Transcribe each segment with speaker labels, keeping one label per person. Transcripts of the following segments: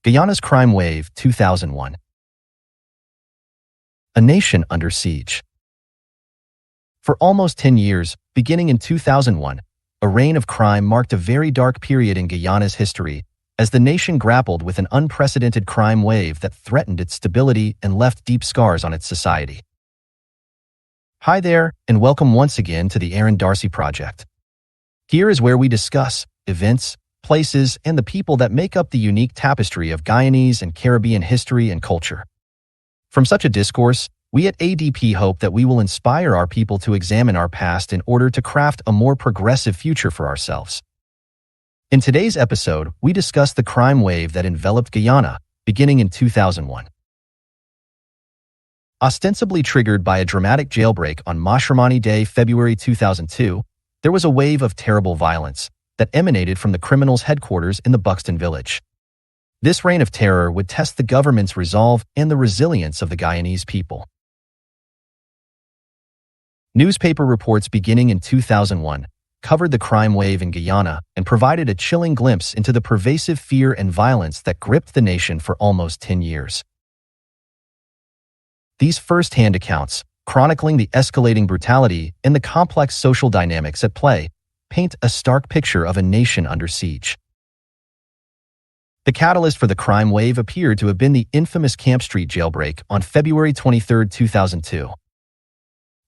Speaker 1: Guyana's crime wave, 2001. A nation under siege. For almost 10 years, beginning in 2001, a reign of crime marked a very dark period in Guyana's history as the nation grappled with an unprecedented crime wave that threatened its stability and left deep scars on its society. Hi there, and welcome once again to the Aaron Darcy Project. Here is where we discuss events, places, and the people that make up the unique tapestry of Guyanese and Caribbean history and culture. From such a discourse, we at ADP hope that we will inspire our people to examine our past in order to craft a more progressive future for ourselves. In today's episode, we discuss the crime wave that enveloped Guyana, beginning in 2001. Ostensibly triggered by a dramatic jailbreak on Matrimony Day, February 2002, there was a wave of terrible violence that emanated from the criminals' headquarters in the Buxton village. This reign of terror would test the government's resolve and the resilience of the Guyanese people. Newspaper reports beginning in 2001 covered the crime wave in Guyana and provided a chilling glimpse into the pervasive fear and violence that gripped the nation for almost 10 years. These first-hand accounts, chronicling the escalating brutality and the complex social dynamics at play, paint a stark picture of a nation under siege. The catalyst for the crime wave appeared to have been the infamous Camp Street jailbreak on February 23, 2002.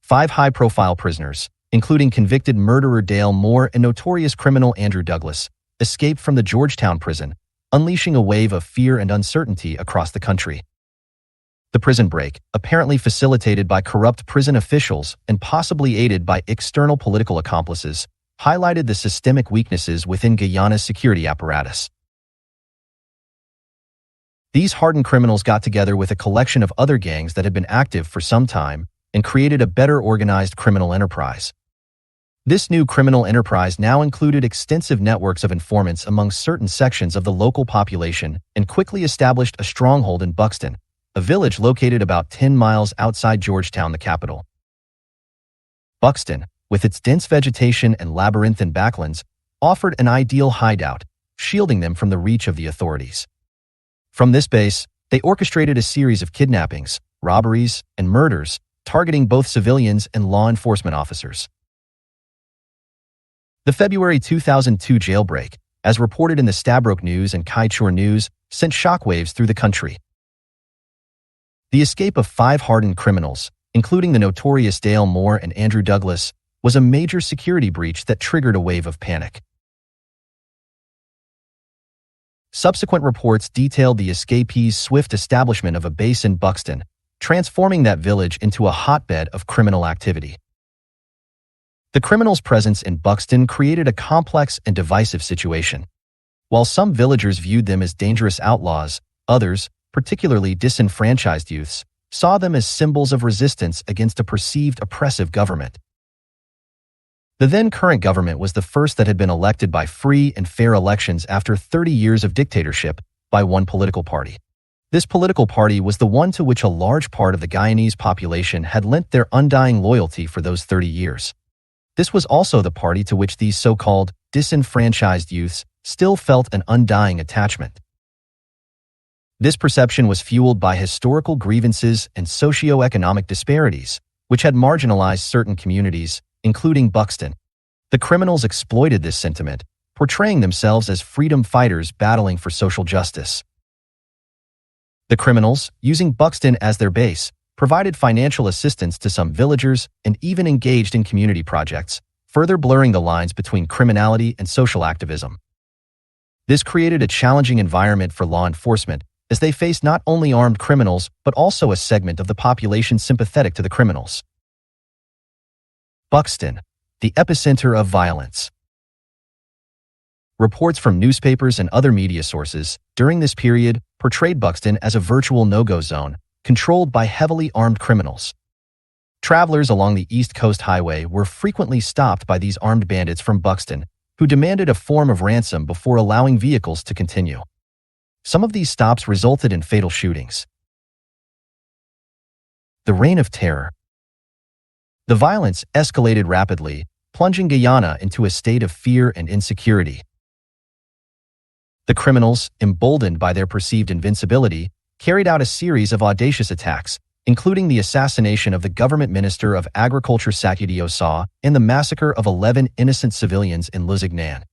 Speaker 1: 5 high-profile prisoners, including convicted murderer Dale Moore and notorious criminal Andrew Douglas, escaped from the Georgetown prison, unleashing a wave of fear and uncertainty across the country. The prison break, apparently facilitated by corrupt prison officials and possibly aided by external political accomplices, highlighted the systemic weaknesses within Guyana's security apparatus. These hardened criminals got together with a collection of other gangs that had been active for some time and created a better organized criminal enterprise. This new criminal enterprise now included extensive networks of informants among certain sections of the local population and quickly established a stronghold in Buxton, a village located about 10 miles outside Georgetown, the capital. Buxton, with its dense vegetation and labyrinthine backlands, offered an ideal hideout, shielding them from the reach of the authorities. From this base, they orchestrated a series of kidnappings, robberies, and murders, targeting both civilians and law enforcement officers. The February 2002 jailbreak, as reported in the Stabroek News and Kaieteur News, sent shockwaves through the country. The escape of 5 hardened criminals, including the notorious Dale Moore and Andrew Douglas, was a major security breach that triggered a wave of panic. Subsequent reports detailed the escapees' swift establishment of a base in Buxton, transforming that village into a hotbed of criminal activity. The criminals' presence in Buxton created a complex and divisive situation. While some villagers viewed them as dangerous outlaws, others, particularly disenfranchised youths, saw them as symbols of resistance against a perceived oppressive government. The then-current government was the first that had been elected by free and fair elections after 30 years of dictatorship by one political party. This political party was the one to which a large part of the Guyanese population had lent their undying loyalty for those 30 years. This was also the party to which these so-called disenfranchised youths still felt an undying attachment. This perception was fueled by historical grievances and socio-economic disparities, which had marginalized certain communities, including Buxton. The criminals exploited this sentiment, portraying themselves as freedom fighters battling for social justice. The criminals, using Buxton as their base, provided financial assistance to some villagers and even engaged in community projects, further blurring the lines between criminality and social activism. This created a challenging environment for law enforcement, as they faced not only armed criminals but also a segment of the population sympathetic to the criminals. Buxton, the epicenter of violence. Reports from newspapers and other media sources during this period portrayed Buxton as a virtual no-go zone, controlled by heavily armed criminals. Travelers along the East Coast Highway were frequently stopped by these armed bandits from Buxton, who demanded a form of ransom before allowing vehicles to continue. Some of these stops resulted in fatal shootings. The Reign of Terror. The violence escalated rapidly, plunging Guyana into a state of fear and insecurity. The criminals, emboldened by their perceived invincibility, carried out a series of audacious attacks, including the assassination of the government minister of agriculture Sakudio Sa and the massacre of 11 innocent civilians in Lusignan.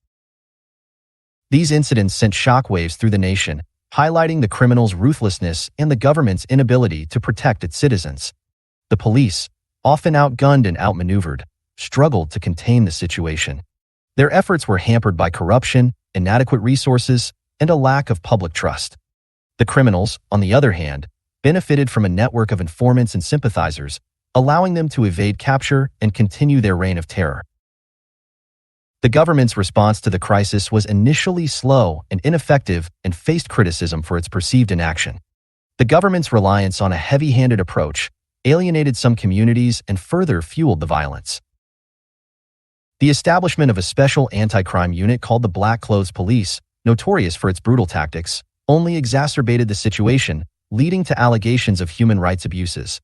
Speaker 1: These incidents sent shockwaves through the nation, highlighting the criminals' ruthlessness and the government's inability to protect its citizens. The police, often outgunned and outmaneuvered, struggled to contain the situation. Their efforts were hampered by corruption, inadequate resources, and a lack of public trust. The criminals, on the other hand, benefited from a network of informants and sympathizers, allowing them to evade capture and continue their reign of terror. The government's response to the crisis was initially slow and ineffective and faced criticism for its perceived inaction. The government's reliance on a heavy-handed approach alienated some communities and further fueled the violence. The establishment of a special anti-crime unit called the Black Clothes Police, notorious for its brutal tactics, only exacerbated the situation, leading to allegations of human rights abuses.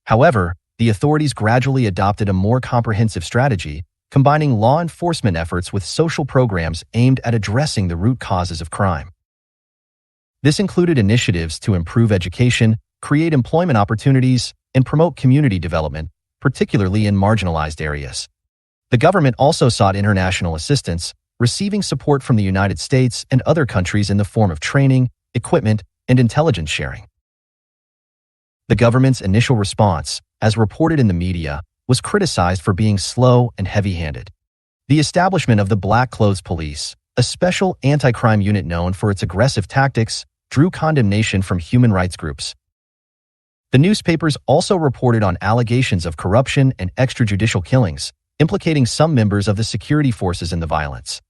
Speaker 1: However, the authorities gradually adopted a more comprehensive strategy, combining law enforcement efforts with social programs aimed at addressing the root causes of crime. This included initiatives to improve education, create employment opportunities, and promote community development, particularly in marginalized areas. The government also sought international assistance, receiving support from the United States and other countries in the form of training, equipment, and intelligence sharing. The government's initial response, as reported in the media, was criticized for being slow and heavy-handed. The establishment of the Black Clothes Police, a special anti-crime unit known for its aggressive tactics, drew condemnation from human rights groups. The newspapers also reported on allegations of corruption and extrajudicial killings, implicating some members of the security forces in the violence.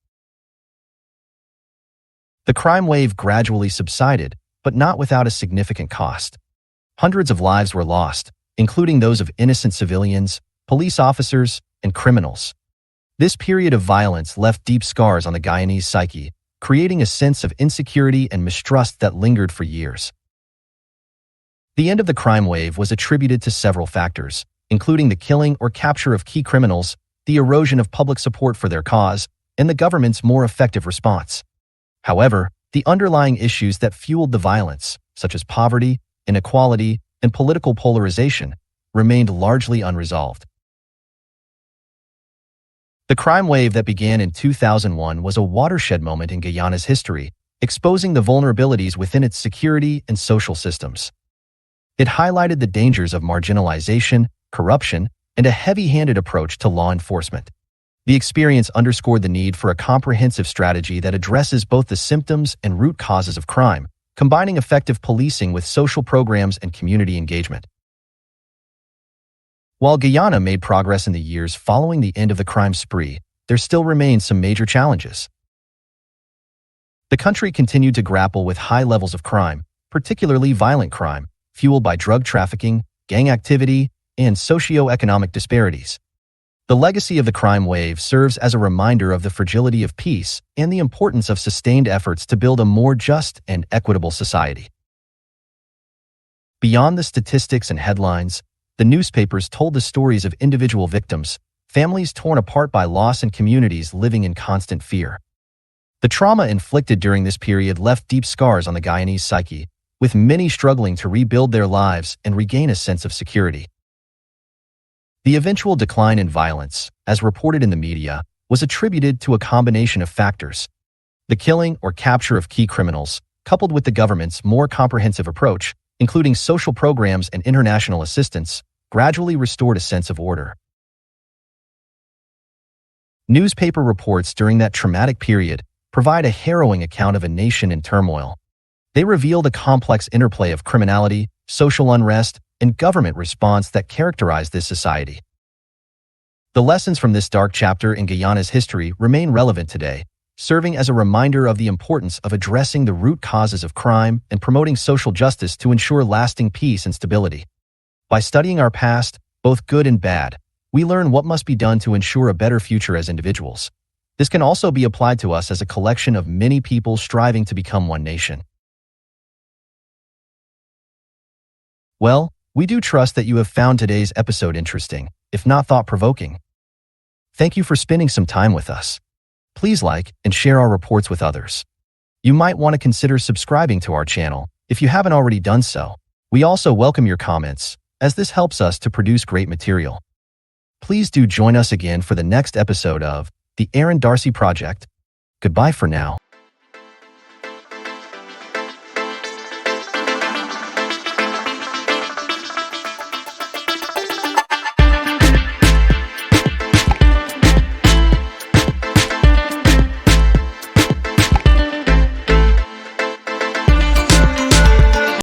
Speaker 1: The crime wave gradually subsided, but not without a significant cost. Hundreds of lives were lost, including those of innocent civilians, police officers, and criminals. This period of violence left deep scars on the Guyanese psyche, creating a sense of insecurity and mistrust that lingered for years. The end of the crime wave was attributed to several factors, including the killing or capture of key criminals, the erosion of public support for their cause, and the government's more effective response. However, the underlying issues that fueled the violence, such as poverty, inequality, and political polarization, remained largely unresolved. The crime wave that began in 2001 was a watershed moment in Guyana's history, exposing the vulnerabilities within its security and social systems. It highlighted the dangers of marginalization, corruption, and a heavy-handed approach to law enforcement. The experience underscored the need for a comprehensive strategy that addresses both the symptoms and root causes of crime, combining effective policing with social programs and community engagement. While Guyana made progress in the years following the end of the crime spree, there still remained some major challenges. The country continued to grapple with high levels of crime, particularly violent crime, fueled by drug trafficking, gang activity, and socio-economic disparities. The legacy of the crime wave serves as a reminder of the fragility of peace and the importance of sustained efforts to build a more just and equitable society. Beyond the statistics and headlines, the newspapers told the stories of individual victims, families torn apart by loss and communities living in constant fear. The trauma inflicted during this period left deep scars on the Guyanese psyche, with many struggling to rebuild their lives and regain a sense of security. The eventual decline in violence, as reported in the media, was attributed to a combination of factors. The killing or capture of key criminals, coupled with the government's more comprehensive approach, including social programs and international assistance, gradually restored a sense of order. Newspaper reports during that traumatic period provide a harrowing account of a nation in turmoil. They reveal the complex interplay of criminality, social unrest, and government response that characterized this society. The lessons from this dark chapter in Guyana's history remain relevant today, serving as a reminder of the importance of addressing the root causes of crime and promoting social justice to ensure lasting peace and stability. By studying our past, both good and bad, we learn what must be done to ensure a better future as individuals. This can also be applied to us as a collection of many people striving to become one nation. Well, we do trust that you have found today's episode interesting, if not thought-provoking. Thank you for spending some time with us. Please like and share our reports with others. You might want to consider subscribing to our channel if you haven't already done so. We also welcome your comments, as this helps us to produce great material. Please do join us again for the next episode of The Aaron Darcy Project. Goodbye for now.